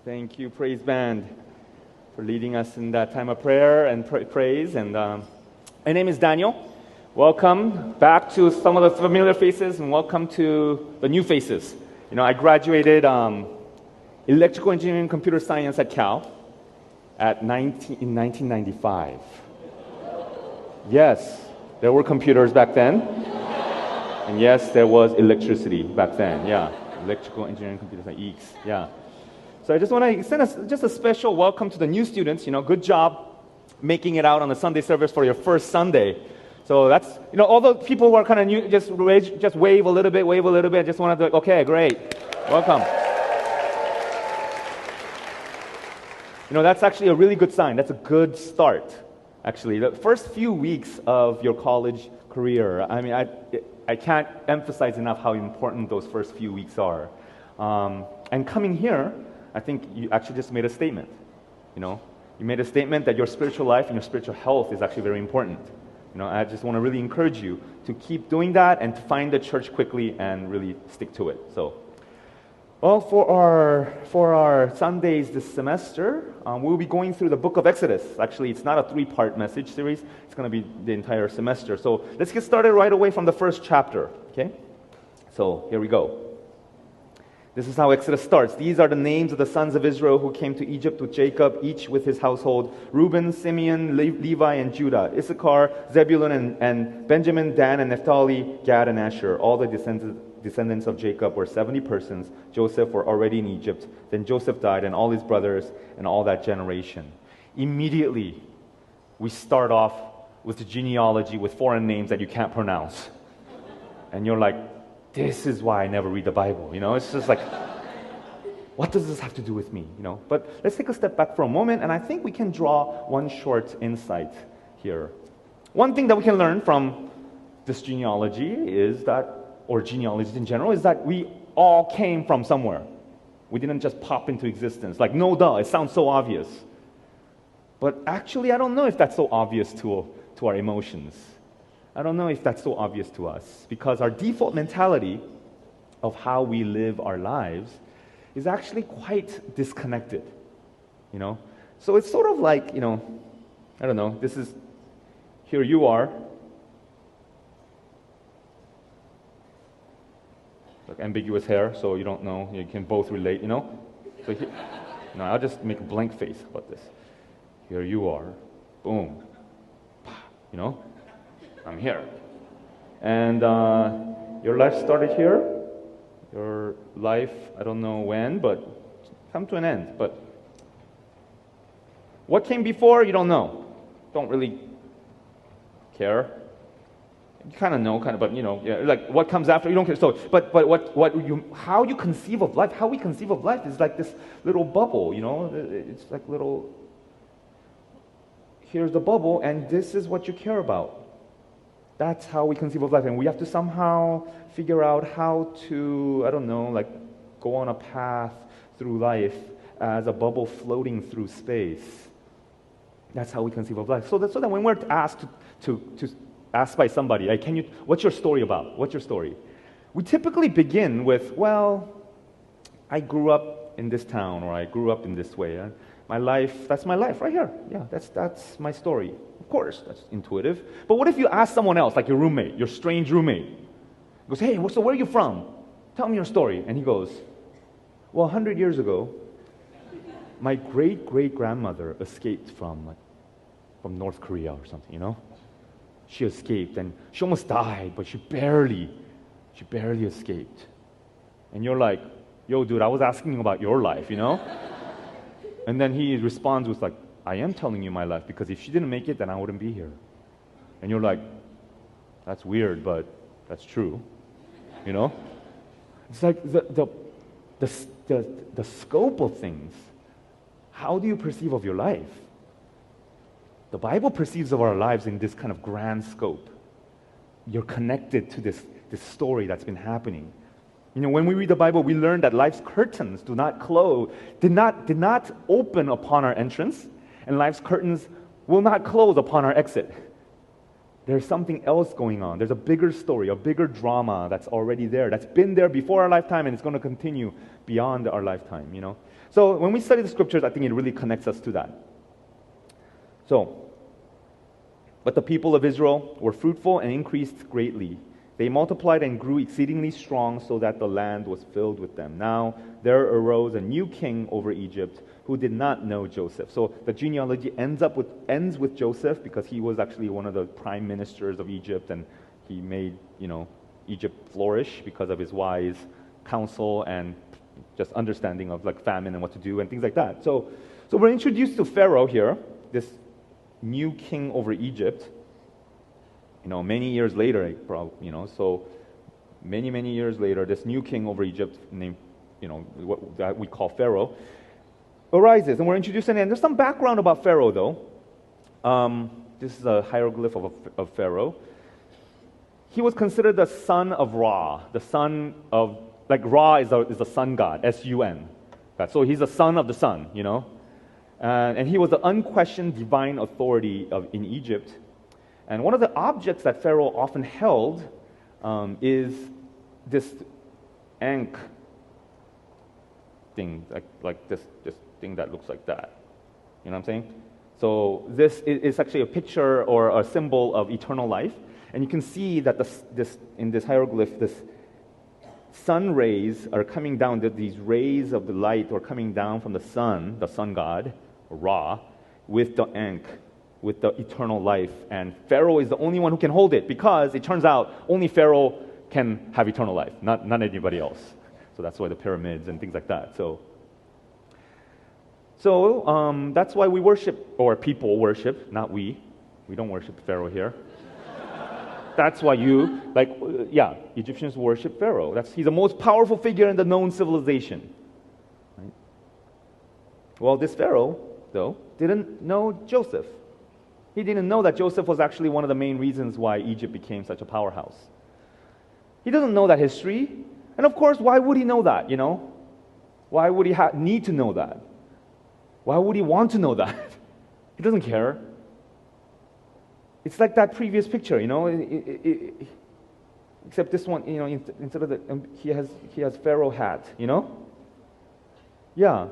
Thank you, Praise Band, for leading us in that time of prayer and praise. And my name is Daniel. Welcome back to some of the familiar faces, and welcome to the new faces. You know, I graduated electrical engineering and computer science at Cal in 1995. Yes, there were computers back then. And yes, there was electricity back then. Yeah, electrical engineering, computer science, EECS. Yeah. So I just want to extend just a special welcome to the new students. You know, good job making it out on the Sunday service for your first Sunday. So that's, you know, all the people who are kind of new, just wave a little bit, I just wanted to, okay, great. Welcome. You know, that's actually a really good sign. That's a good start, actually. The first few weeks of your college career, I mean, I can't emphasize enough how important those first few weeks are. And coming here, I think you actually just made a statement. You know, you made a statement that your spiritual life and your spiritual health is actually very important. You know, I just want to really encourage you to keep doing that and to find the church quickly and really stick to it. So, well, for our Sundays this semester, we'll be going through the book of Exodus. Actually, it's not a 3-part message series. It's going to be the entire semester. So let's get started right away from the first chapter. Okay? So here we go. This is how Exodus starts. These are the names of the sons of Israel who came to Egypt with Jacob, each with his household: Reuben, Simeon, Levi, and Judah; Issachar, Zebulun, and Benjamin, Dan, and Naphtali, Gad, and Asher. All the descendants of Jacob were 70 persons. Joseph were already in Egypt. Then Joseph died, and all his brothers, and all that generation. Immediately, we start off with the genealogy with foreign names that you can't pronounce. And you're like, this is why I never read the Bible. You know, it's just like, what does this have to do with me? You know, but let's take a step back for a moment, and I think we can draw one short insight here. One thing that we can learn from this genealogy is that, or genealogies in general, is that we all came from somewhere. We didn't just pop into existence. Like, no duh, it sounds so obvious. But actually, I don't know if that's so obvious to our emotions. I don't know if that's so obvious to us, because our default mentality of how we live our lives is actually quite disconnected, you know? So it's sort of like, you know, I don't know, here you are, like ambiguous hair, so you don't know, you can both relate, you know? So no, I'll just make a blank face about this. Here you are, boom, you know? I'm here. And your life started here. Your life, I don't know when, but come to an end. But what came before, you don't know. Don't really care. You kind of know, but you know, yeah, like what comes after, you don't care. So, but how you conceive of life, how we conceive of life is like this little bubble, you know. It's like little. Here's the bubble, and this is what you care about. That's how we conceive of life, and we have to somehow figure out how to, I don't know, like go on a path through life as a bubble floating through space. That's how we conceive of life. So that when we're asked to asked by somebody, like, what's your story about? What's your story? We typically begin with, well, I grew up in this town, or I grew up in this way. My life, that's my life right here. Yeah, that's my story. Of course, that's intuitive. But what if you ask someone else, like your roommate, your strange roommate? He goes, hey, so where are you from? Tell me your story. And he goes, well, 100 years ago, my great-great-grandmother escaped from North Korea or something, you know? She escaped, and she almost died, but she barely escaped. And you're like, yo, dude, I was asking you about your life, you know? And then he responds with like, I am telling you my life, because if she didn't make it, then I wouldn't be here. And you're like, that's weird, but that's true. You know? It's like the scope of things. How do you perceive of your life? The Bible perceives of our lives in this kind of grand scope. You're connected to this story that's been happening. You know, when we read the Bible, we learn that life's curtains did not open upon our entrance, and life's curtains will not close upon our exit. there's something else going on. There's a bigger story, a bigger drama that's already there, that's been there before our lifetime, and it's going to continue beyond our lifetime, So when we study the scriptures, I think it really connects us to that. But the people of Israel were fruitful and increased greatly. They multiplied and grew exceedingly strong so that the land was filled with them. Now there arose a new king over Egypt who did not know Joseph. So the genealogy ends with Joseph because he was actually one of the prime ministers of Egypt, and he made, Egypt flourish because of his wise counsel and just understanding of like famine and what to do and things like that. So we're introduced to Pharaoh here, this new king over Egypt. Many years later, so many years later, this new king over Egypt named, what that we call Pharaoh, arises, and we're introduced in. And there's some background about Pharaoh, though. This is a hieroglyph of Pharaoh. He was considered the son of Ra, the son of, like Ra is the sun god, S-U-N. So he's the son of the sun, and he was the unquestioned divine authority in Egypt. And one of the objects that Pharaoh often held is this ankh thing, like this thing that looks like that. You know what I'm saying? So this is actually a picture or a symbol of eternal life. And you can see that in this hieroglyph, this sun rays are coming down, these rays of the light are coming down from the sun god, Ra, with the ankh, with the eternal life. And Pharaoh is the only one who can hold it because it turns out only Pharaoh can have eternal life, not anybody else. So that's why the pyramids and things like that. So that's why we worship, or people worship, not we. We don't worship Pharaoh here. That's why Egyptians worship Pharaoh. He's the most powerful figure in the known civilization. Right? Well, this Pharaoh, though, didn't know Joseph. He didn't know that Joseph was actually one of the main reasons why Egypt became such a powerhouse. He doesn't know that history. And of course, why would he know that, Why would he need to know that? Why would he want to know that? He doesn't care. It's like that previous picture, except this one, instead of he has Pharaoh hat, Yeah.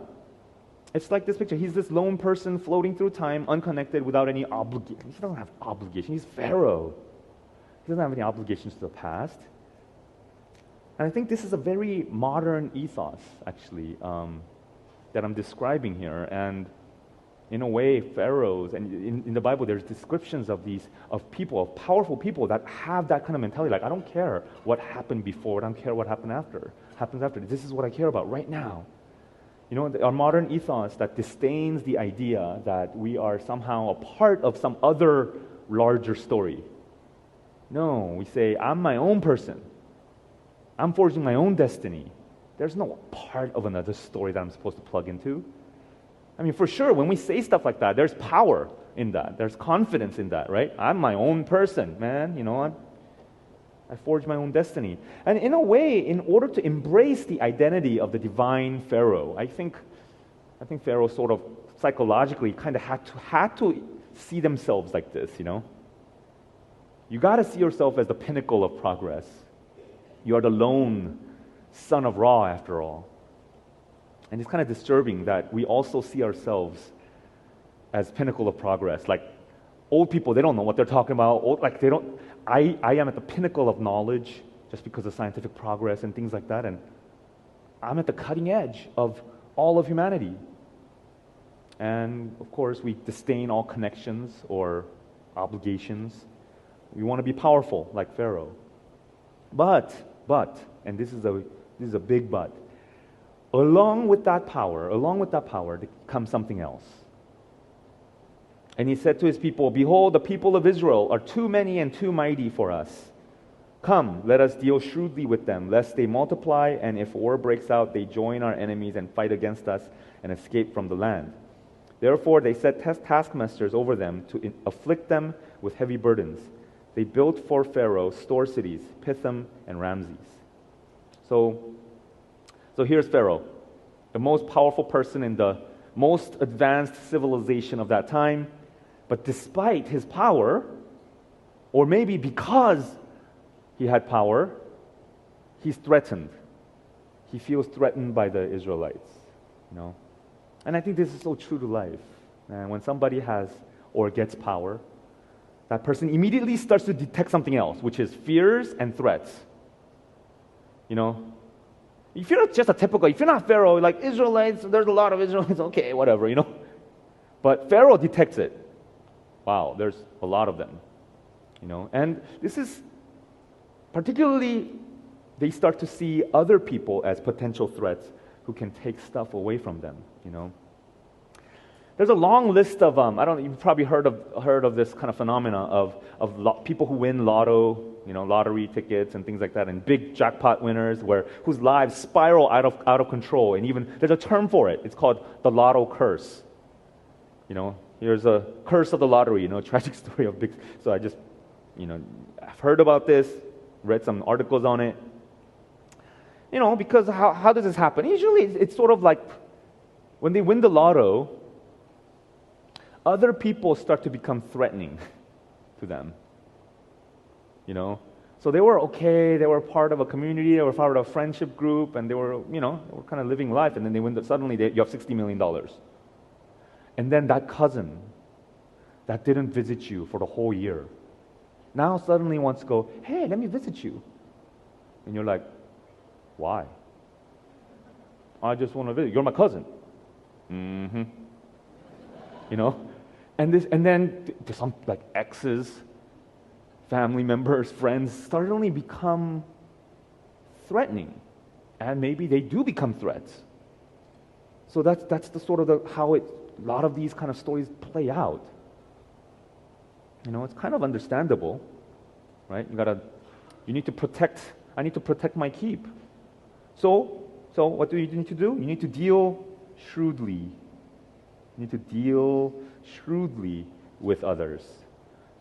It's like this picture. He's this lone person floating through time, unconnected, without any obligation. He doesn't have obligation. He's Pharaoh. He doesn't have any obligations to the past. And I think this is a very modern ethos, actually, that I'm describing here. And in a way, pharaohs, and in the Bible, there's descriptions of people, of powerful people that have that kind of mentality. Like, I don't care what happened before, I don't care what happens after. This is what I care about right now. Our modern ethos that disdains the idea that we are somehow a part of some other larger story. No, we say, I'm my own person. I'm forging my own destiny. There's no part of another story that I'm supposed to plug into. I mean, for sure, when we say stuff like that, there's power in that. There's confidence in that, right? I'm my own person, man. I forge my own destiny. And in a way, in order to embrace the identity of the divine Pharaoh, I think Pharaoh sort of psychologically kind of had to see themselves like this, You got to see yourself as the pinnacle of progress. You are the lone son of Ra, after all. And it's kind of disturbing that we also see ourselves as pinnacle of progress. Like old people, they don't know what they're talking about. I am at the pinnacle of knowledge just because of scientific progress and things like that. And I'm at the cutting edge of all of humanity. And of course, we disdain all connections or obligations. We want to be powerful like Pharaoh. But, and this is a big but, along with that power comes something else. And he said to his people, "Behold, the people of Israel are too many and too mighty for us. Come, let us deal shrewdly with them, lest they multiply, and if war breaks out, they join our enemies and fight against us and escape from the land." Therefore they set taskmasters over them to afflict them with heavy burdens. They built for Pharaoh store cities, Pithom and Ramses. So here's Pharaoh, the most powerful person in the most advanced civilization of that time. But despite his power, Or maybe because he had power, he's threatened. He feels threatened by the Israelites, you know. And I think this is so true to life. And when somebody has or gets power, that person immediately starts to detect something else, which is fears and threats. You know, if you're just a typical, if you're not Pharaoh, like Israelites, there's a lot of Israelites, okay, whatever, you know. But Pharaoh detects it. Wow, there's a lot of them, you know. And this is particularly, they start to see other people as potential threats who can take stuff away from them, you know. There's a long list of you've probably heard of this kind of phenomena of people who win lottery tickets and things like that, and big jackpot winners whose lives spiral out of control. And even there's a term for it. It's called the lotto curse. You know, here's a curse of the lottery. You know, tragic story of big. So I just, you know, I've heard about this, read some articles on it. You know, because how does this happen? Usually it's sort of like when they win the lotto, other people start to become threatening to them. You know? So they were okay, they were part of a community, they were part of a friendship group, and they were kind of living life, and then they win, suddenly you have $60 million. And then that cousin that didn't visit you for the whole year, now suddenly wants to go, hey, let me visit you. And you're like, why? I just want to visit. You're my cousin. Mm-hmm. You know? And then some like exes, family members, friends suddenly become threatening. And maybe they do become threats. So that's the sort of how a lot of these kind of stories play out. You know, it's kind of understandable, right? I need to protect my keep. So what do you need to do? You need to deal shrewdly. You need to deal shrewdly with others.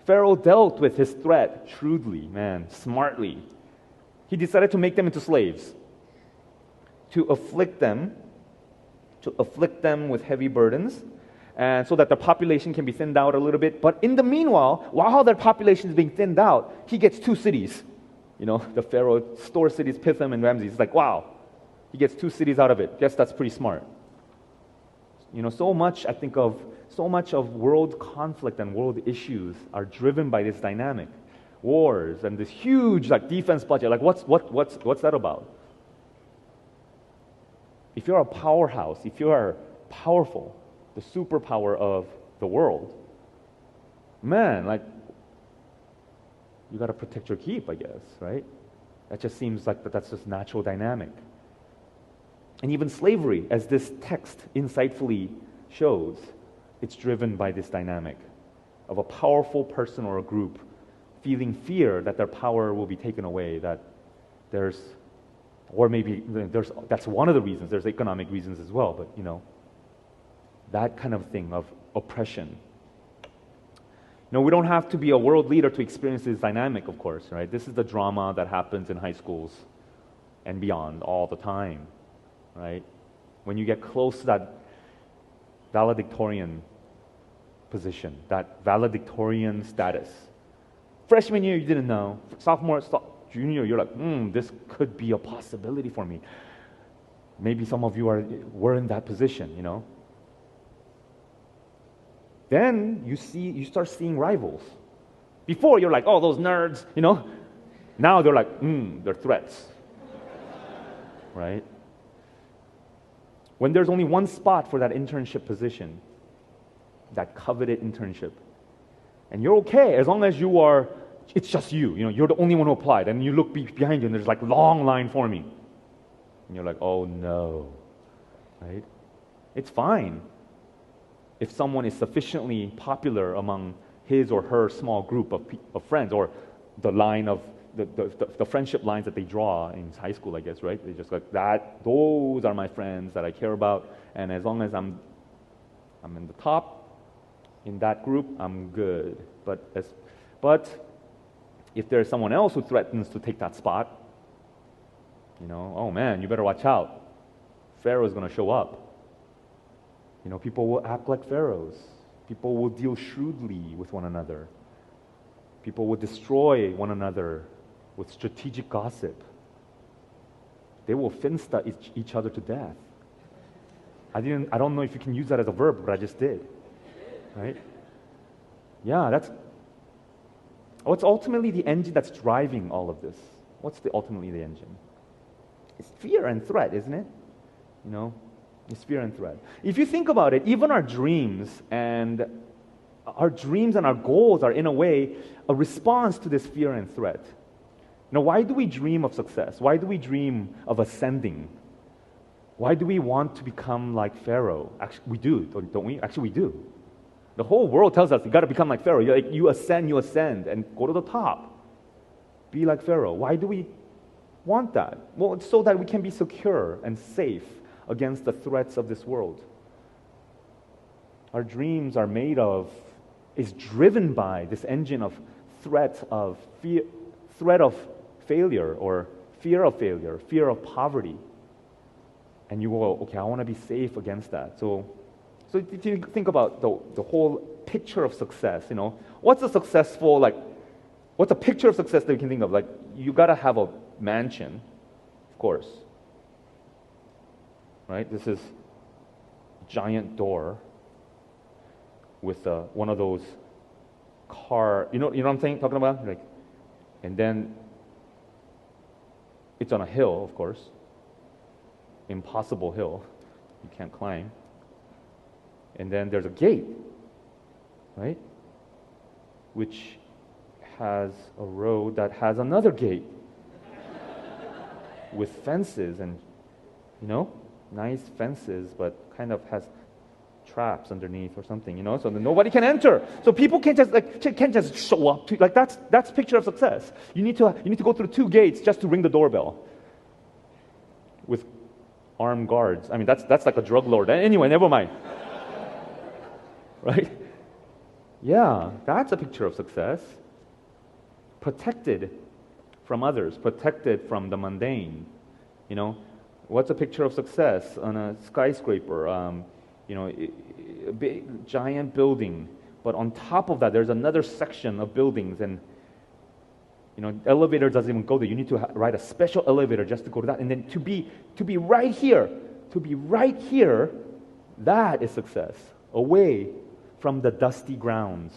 Pharaoh dealt with his threat shrewdly, smartly. He decided to make them into slaves, to afflict them with heavy burdens, and so that the population can be thinned out a little bit. But in the meanwhile, while their population is being thinned out, he gets 2 cities. You know, the Pharaoh store cities, Pithom and Ramses. It's like, wow, he gets 2 cities out of it. Guess that's pretty smart. You know, so much of world conflict and world issues are driven by this dynamic. Wars and this huge defense budget. What's that about? If you're a powerhouse, if you are powerful, the superpower of the world, you got to protect your keep, I guess, right? That just seems like that's just natural dynamic. And even slavery, as this text insightfully shows, it's driven by this dynamic of a powerful person or a group feeling fear that their power will be taken away, that's one of the reasons. There's economic reasons as well, but that kind of thing of oppression. We don't have to be a world leader to experience this dynamic, of course, right? This is the drama that happens in high schools and beyond all the time, right? When you get close to that valedictorian position, that valedictorian status. Freshman year, you didn't know. Sophomore, junior, you're like, this could be a possibility for me. Maybe some of you were in that position, Then you start seeing rivals. Before you're like, oh, those nerds, Now they're like, they're threats. Right? When there's only one spot for that internship position, that coveted internship, and you're okay as long as it's just you. You're the only one who applied, and you look behind you, and there's long line forming, and you're like, oh no, right? It's fine if someone is sufficiently popular among his or her small group of friends, or the line of the friendship lines that they draw in high school, I guess, right? They just like that. Those are my friends that I care about, and as long as I'm in the top in that group, I'm good. But if there's someone else who threatens to take that spot, oh man, you better watch out. Pharaoh's going to show up. People will act like pharaohs. People will deal shrewdly with one another. People will destroy one another with strategic gossip. They will finsta each other to death. I don't know if you can use that as a verb, but I just did. Right? Yeah, what's ultimately the engine that's driving all of this? What's ultimately the engine? It's fear and threat, isn't it? It's fear and threat. If you think about it, even our dreams and our goals are in a way a response to this fear and threat. Why do we dream of success? Why do we dream of ascending? Why do we want to become like Pharaoh? Actually, we do, don't we? Actually, we do. The whole world tells us you got to become like Pharaoh. You ascend, and go to the top. Be like Pharaoh. Why do we want that? Well, it's so that we can be secure and safe against the threats of this world. Our dreams are is driven by this engine of threat of failure, or fear of failure, fear of poverty. And you go, okay, I want to be safe against that. So if you think about the whole picture of success, what's a picture of success that you can think of? Like, you got to have a mansion, of course. Right? This is a giant door with one of those car, you know what I'm talking about? Like, and then it's on a hill, of course. Impossible hill. You can't climb. And then there's a gate, right? Which has a road that has another gate with fences and, nice fences, but kind of has traps underneath or something, so that nobody can enter. So people can't just show up to, that's picture of success. You need to go through 2 gates just to ring the doorbell with armed guards. I mean, that's like a drug lord. Anyway, never mind. Right? Yeah, that's a picture of success. Protected from others, protected from the mundane. What's a picture of success on a skyscraper? A big, giant building, but on top of that, there's another section of buildings, and elevator doesn't even go there. You need to ride a special elevator just to go to that, and then to be right here, that is success. Away from the dusty grounds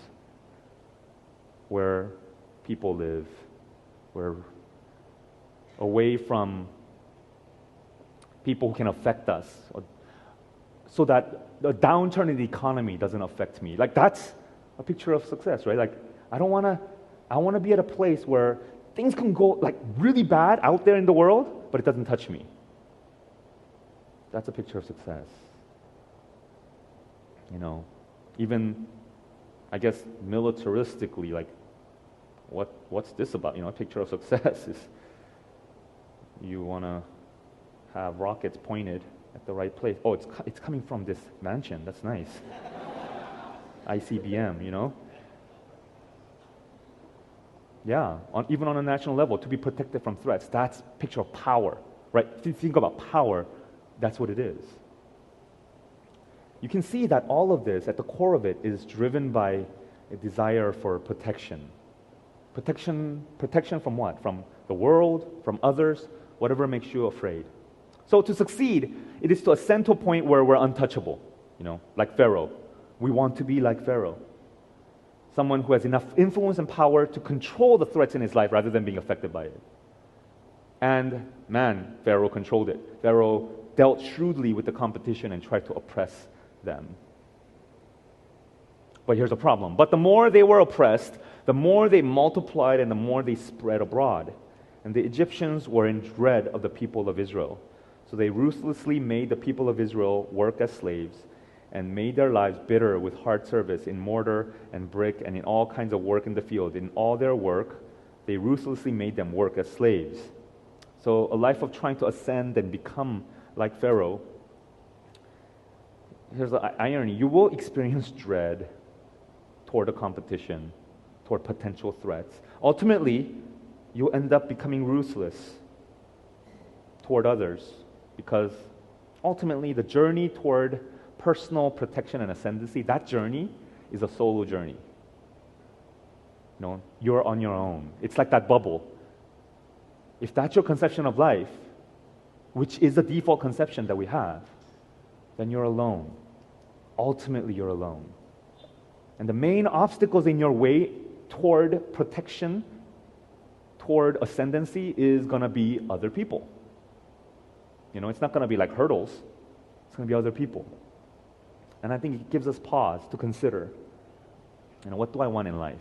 where people live, away from people who can affect us, so that the downturn in the economy doesn't affect me. That's a picture of success, right? I want to be at a place where things can go really bad out there in the world, but it doesn't touch me. That's a picture of success. Even, I guess, militaristically, what's this about? A picture of success is you want to have rockets pointed at the right place. Oh, it's coming from this mansion. That's nice. ICBM, Yeah, even on a national level, to be protected from threats. That's a picture of power, right? If you think about power, that's what it is. You can see that all of this, at the core of it, is driven by a desire for protection. Protection from what? From the world, from others, whatever makes you afraid. So to succeed, it is to ascend to a point where we're untouchable, like Pharaoh. We want to be like Pharaoh. Someone who has enough influence and power to control the threats in his life rather than being affected by it. And man, Pharaoh controlled it. Pharaoh dealt shrewdly with the competition and tried to oppress them. But here's the problem. But the more they were oppressed, the more they multiplied and the more they spread abroad. And the Egyptians were in dread of the people of Israel. So they ruthlessly made the people of Israel work as slaves and made their lives bitter with hard service in mortar and brick and in all kinds of work in the field. In all their work, they ruthlessly made them work as slaves. So a life of trying to ascend and become like Pharaoh. Here's the irony. You will experience dread toward a competition, toward potential threats. Ultimately, you end up becoming ruthless toward others because ultimately the journey toward personal protection and ascendancy, that journey is a solo journey. You're on your own. It's like that bubble. If that's your conception of life, which is the default conception that we have, then you're alone. Ultimately, you're alone. And the main obstacles in your way toward protection, toward ascendancy, is going to be other people. It's not going to be like hurdles. It's going to be other people. And I think it gives us pause to consider, what do I want in life?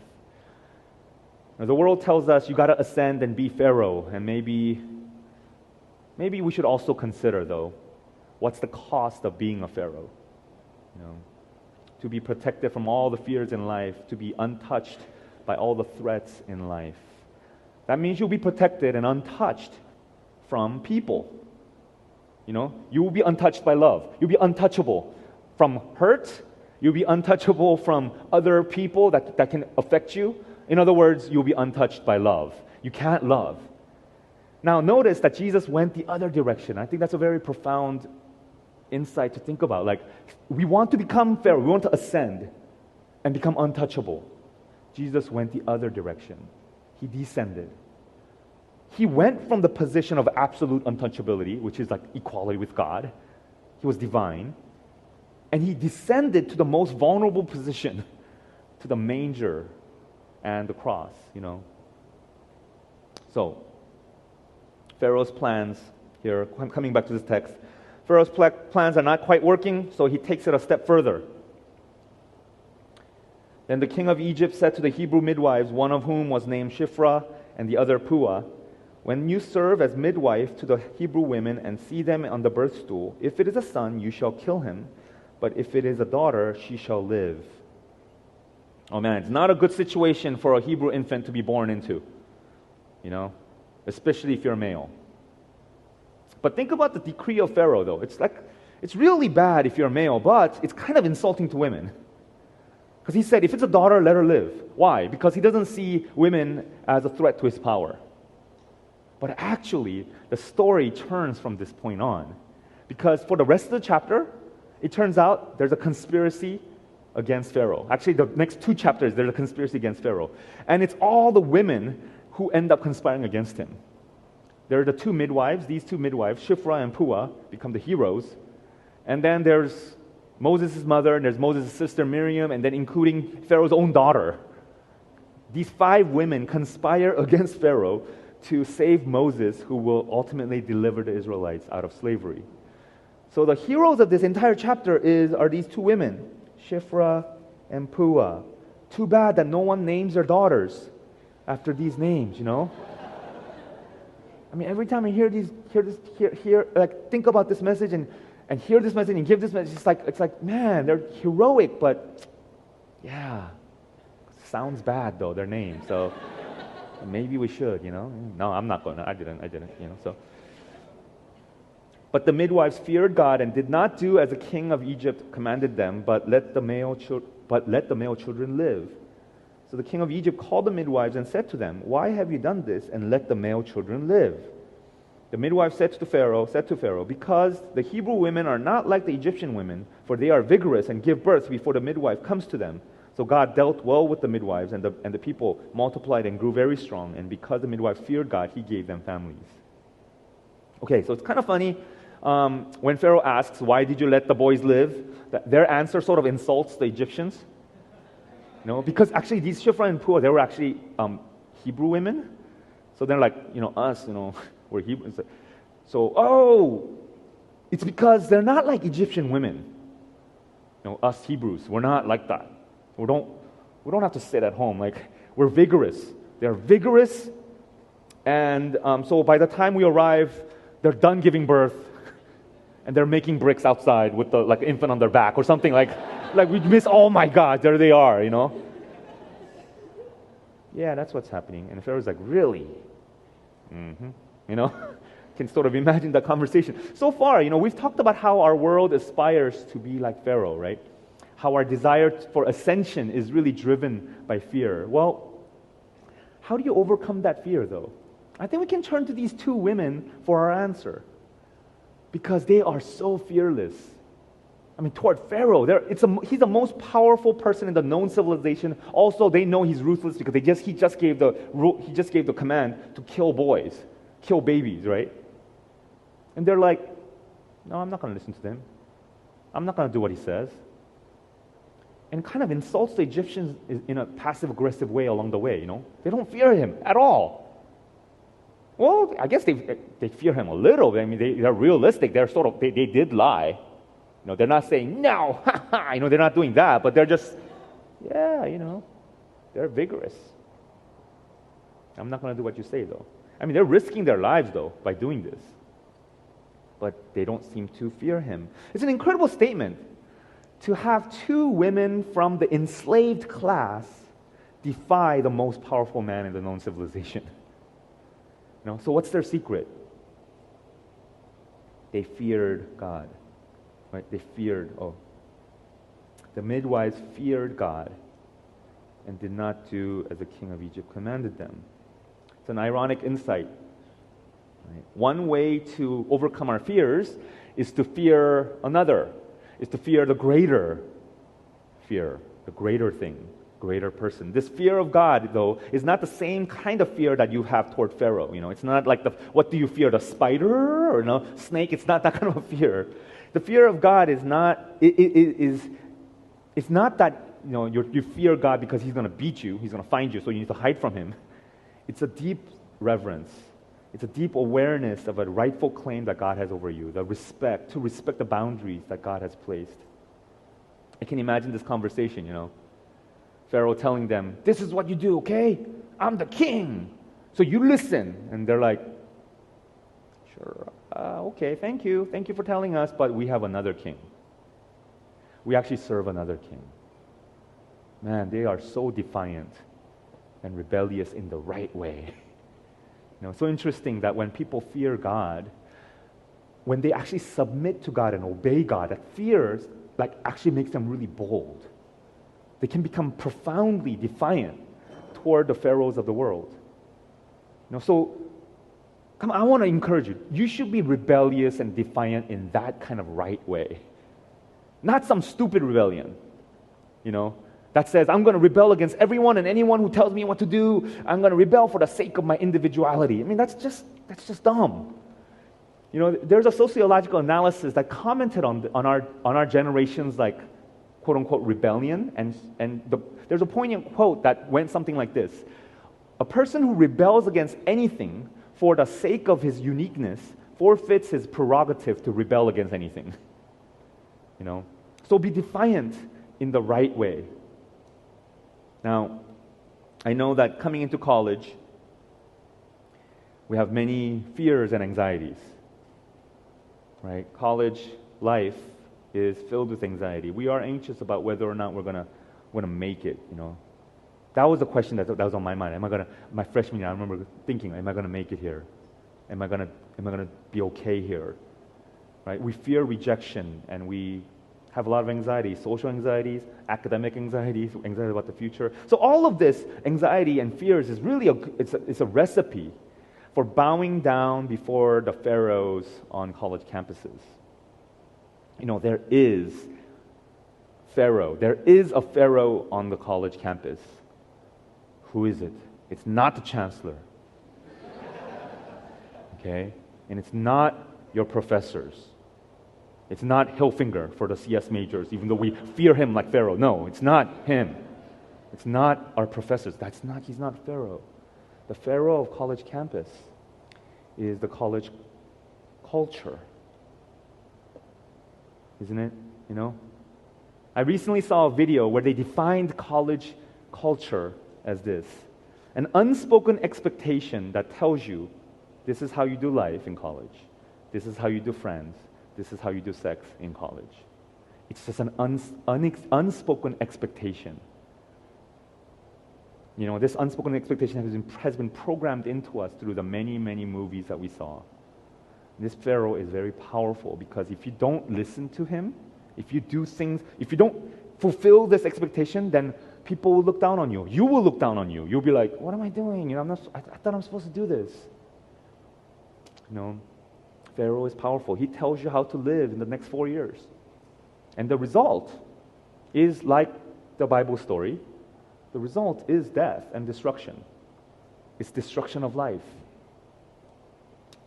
Now, the world tells us you got to ascend and be Pharaoh, and maybe we should also consider, though, what's the cost of being a Pharaoh? To be protected from all the fears in life, to be untouched by all the threats in life. That means you'll be protected and untouched from people. You will be untouched by love. You'll be untouchable from hurt. You'll be untouchable from other people that can affect you. In other words, you'll be untouched by love. You can't love. Now, notice that Jesus went the other direction. I think that's a very profound insight to think about. Like, we want to become Pharaoh. We want to ascend and become untouchable. Jesus went the other direction. He descended. He went from the position of absolute untouchability, which is like equality with God. He was divine. And he descended to the most vulnerable position, to the manger and the cross, So, Pharaoh's plans here, coming back to this text, Pharaoh's plans are not quite working, so he takes it a step further. Then the king of Egypt said to the Hebrew midwives, one of whom was named Shiphrah and the other Puah, when you serve as midwife to the Hebrew women and see them on the birth stool, if it is a son, you shall kill him, but if it is a daughter, she shall live. Oh man, it's not a good situation for a Hebrew infant to be born into, especially if you're a male. But think about the decree of Pharaoh, though. It's really bad if you're a male, but it's kind of insulting to women. Because he said, if it's a daughter, let her live. Why? Because he doesn't see women as a threat to his power. But actually, the story turns from this point on. Because for the rest of the chapter, it turns out there's a conspiracy against Pharaoh. Actually, the next 2 chapters, there's a conspiracy against Pharaoh. And it's all the women who end up conspiring against him. There are the 2 midwives. These 2 midwives, Shiphrah and Puah, become the heroes. And then there's Moses' mother, and there's Moses' sister Miriam, and then including Pharaoh's own daughter. These 5 women conspire against Pharaoh to save Moses, who will ultimately deliver the Israelites out of slavery. So the heroes of this entire chapter are these 2 women, Shiphrah and Puah. Too bad that no one names their daughters after these names, I mean, every time I think about this message and hear this message and give this message, it's like, man, they're heroic, but yeah, sounds bad though, their name. So maybe we should, No, I'm not going to. I didn't, so. But the midwives feared God and did not do as the king of Egypt commanded them, but let the male children live. So the king of Egypt called the midwives and said to them, why have you done this, and let the male children live? The midwife said to Pharaoh, because the Hebrew women are not like the Egyptian women, for they are vigorous and give birth before the midwife comes to them. So God dealt well with the midwives, and the people multiplied and grew very strong, and because the midwives feared God, he gave them families. Okay, so it's kind of funny when Pharaoh asks, why did you let the boys live? Their answer sort of insults the Egyptians. Because actually these Shiphrah and Puah, they were actually Hebrew women. So they're like, us, we're Hebrew. So, it's because they're not like Egyptian women. Us Hebrews, we're not like that. We don't have to sit at home. Like, we're vigorous. They're vigorous, and so by the time we arrive, they're done giving birth, and they're making bricks outside with the infant on their back or something like we miss. Oh my God, there they are. Yeah, that's what's happening. And Pharaoh's like, really? Can sort of imagine that conversation. So far, we've talked about how our world aspires to be like Pharaoh, right? How our desire for ascension is really driven by fear. Well, how do you overcome that fear, though? I think we can turn to these 2 women for our answer. Because they are so fearless. I mean, toward Pharaoh, he's the most powerful person in the known civilization. Also, they know he's ruthless because he just gave the command to kill boys, kill babies, right? And they're like, no, I'm not going to listen to them. I'm not going to do what he says. And kind of insults the Egyptians in a passive-aggressive way along the way, They don't fear him at all. Well, I guess they fear him a little. I mean, they're realistic. They did lie. They're not saying, no, they're not doing that, but they're just, they're vigorous. I'm not going to do what you say, though. I mean, they're risking their lives, though, by doing this. But they don't seem to fear him. It's an incredible statement to have two women from the enslaved class defy the most powerful man in the known civilization. So what's their secret? They feared God. Right? The midwives feared God and did not do as the king of Egypt commanded them. It's an ironic insight. Right? One way to overcome our fears is to fear another, is to fear the greater fear, the greater thing, greater person. This fear of God, though, is not the same kind of fear that you have toward Pharaoh. It's not like what do you fear, the spider or snake? It's not that kind of a fear. The fear of God is not. It's not that you fear God because He's going to beat you, He's going to find you, so you need to hide from Him. It's a deep reverence. It's a deep awareness of a rightful claim that God has over you. To respect the boundaries that God has placed. I can imagine this conversation. Pharaoh telling them, "This is what you do, okay? I'm the king, so you listen." And they're like, "Sure, okay, thank you for telling us, but we have another king. We actually serve another king." Man, they are so defiant and rebellious in the right way. It's so interesting that when people fear God, when they actually submit to God and obey God, that fears actually makes them really bold. They can become profoundly defiant toward the pharaohs of the world. So come on, I want to encourage you. You should be rebellious and defiant in that kind of right way. Not some stupid rebellion, that says, I'm going to rebel against everyone and anyone who tells me what to do. I'm going to rebel for the sake of my individuality. I mean, that's just dumb. There's a sociological analysis that commented on our generation's quote unquote rebellion, and there's a poignant quote that went something like this: a person who rebels against anything for the sake of his uniqueness forfeits his prerogative to rebel against anything. So be defiant in the right way. Now, I know that coming into college, we have many fears and anxieties. Right? College life is filled with anxiety. We are anxious about whether or not we're gonna make it. That was the question that was on my mind. My freshman year, I remember thinking, am I gonna make it here? Am I gonna be okay here? Right? We fear rejection, and we have a lot of anxiety, social anxieties, academic anxieties, anxiety about the future. So all of this anxiety and fears is really it's a recipe for bowing down before the pharaohs on college campuses. There is Pharaoh. There is a Pharaoh on the college campus. Who is it? It's not the chancellor. Okay? And it's not your professors. It's not Hilfinger for the CS majors, even though we fear him like Pharaoh. No, it's not him. It's not our professors. He's not Pharaoh. The Pharaoh of college campus is the college culture. Isn't it? I recently saw a video where they defined college culture as this: an unspoken expectation that tells you this is how you do life in college. This is how you do friends. This is how you do sex in college. It's just an unspoken expectation. This unspoken expectation has been programmed into us through the many, many movies that we saw. This Pharaoh is very powerful because if you don't listen to him, if you don't fulfill this expectation, then people will look down on you. You will look down on you. You'll be like, what am I doing? I thought I'm supposed to do this. Pharaoh is powerful. He tells you how to live in the next 4 years. And the result is like the Bible story. The result is death and destruction. It's destruction of life.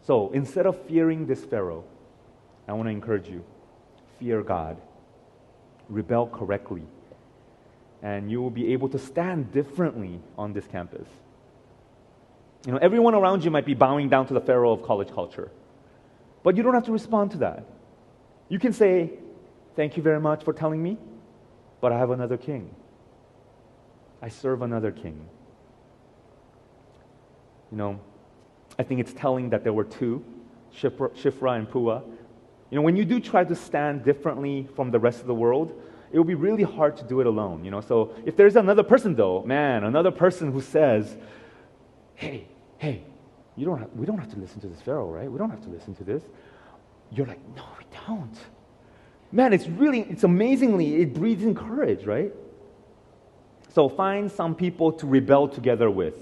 So instead of fearing this Pharaoh, I want to encourage you, fear God, rebel correctly, and you will be able to stand differently on this campus. Everyone around you might be bowing down to the Pharaoh of college culture, but you don't have to respond to that. You can say, thank you very much for telling me, but I have another king. I serve another king. I think it's telling that there were two, Shiphrah and Puah. When you do try to stand differently from the rest of the world, it will be really hard to do it alone. So if there's another person though, another person who says, hey, we don't have to listen to this Pharaoh, right? We don't have to listen to this. You're like, no, we don't. Man, it's amazingly, it breeds in courage, right? So find some people to rebel together with.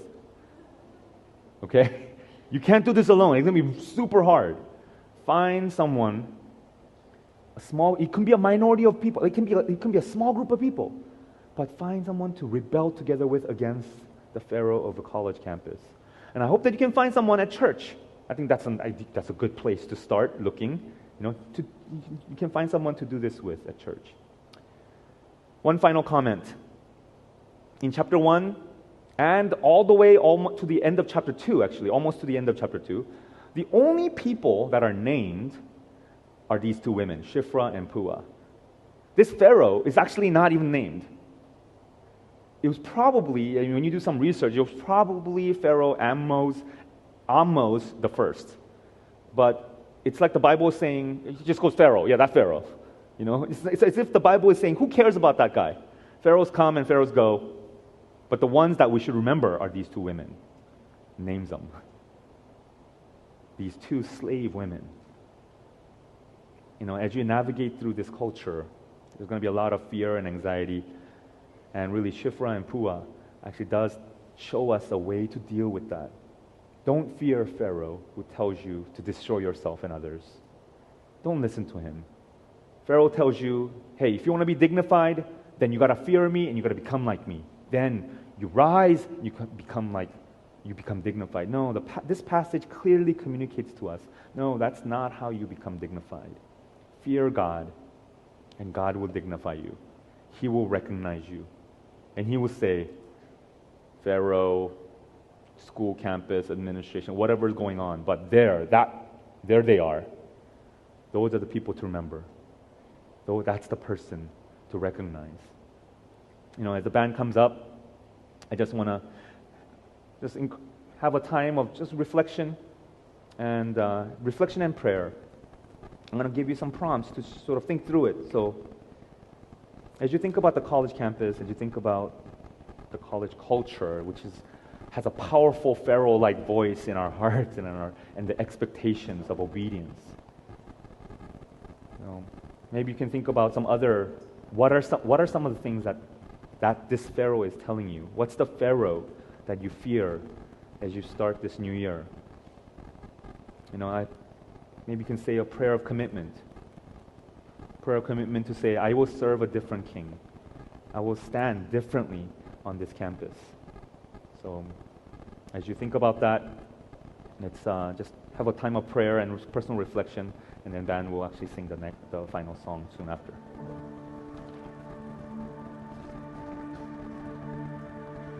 Okay? You can't do this alone. It's going to be super hard. Find someone, it can be a minority of people. It can be a small group of people. But find someone to rebel together with against the Pharaoh of a college campus. And I hope that you can find someone at church. I think that's a good place to start looking. You can find someone to do this with at church. One final comment. In chapter 1, and all the way almost to the end of chapter 2, actually, almost to the end of chapter 2, the only people that are named are these two women, Shiphrah and Puah. This Pharaoh is actually not even named. It was probably, when you do some research, it was probably Pharaoh Ammos the first. But it's like the Bible is saying, it just goes Pharaoh. Yeah, that Pharaoh. It's as if the Bible is saying, who cares about that guy? Pharaohs come and Pharaohs go. But the ones that we should remember are these two women. Names them. These two slave women. As you navigate through this culture, there's going to be a lot of fear and anxiety. And really, Shiphrah and Puah actually does show us a way to deal with that. Don't fear Pharaoh who tells you to destroy yourself and others. Don't listen to him. Pharaoh tells you, hey, if you want to be dignified, then you got to fear me and you got to become like me. Then you rise, you become dignified. No, this passage clearly communicates to us, no, that's not how you become dignified. Fear God, and God will dignify you. He will recognize you. And he will say, Pharaoh, school, campus, administration, whatever is going on, but there they are. Those are the people to remember. That's the person to recognize. As the band comes up, I just want to have a time of just reflection and prayer. I'm going to give you some prompts to sort of think through it. So as you think about the college campus, as you think about the college culture, which has a powerful Pharaoh-like voice in our hearts and the expectations of obedience. Maybe you can think about what are some of the things that this Pharaoh is telling you? What's the Pharaoh that you fear as you start this new year? Maybe you can say a prayer of commitment. Prayer of commitment to say, I will serve a different king. I will stand differently on this campus. So as you think about that, let's just have a time of prayer and personal reflection, and then Dan will actually sing the final song soon after.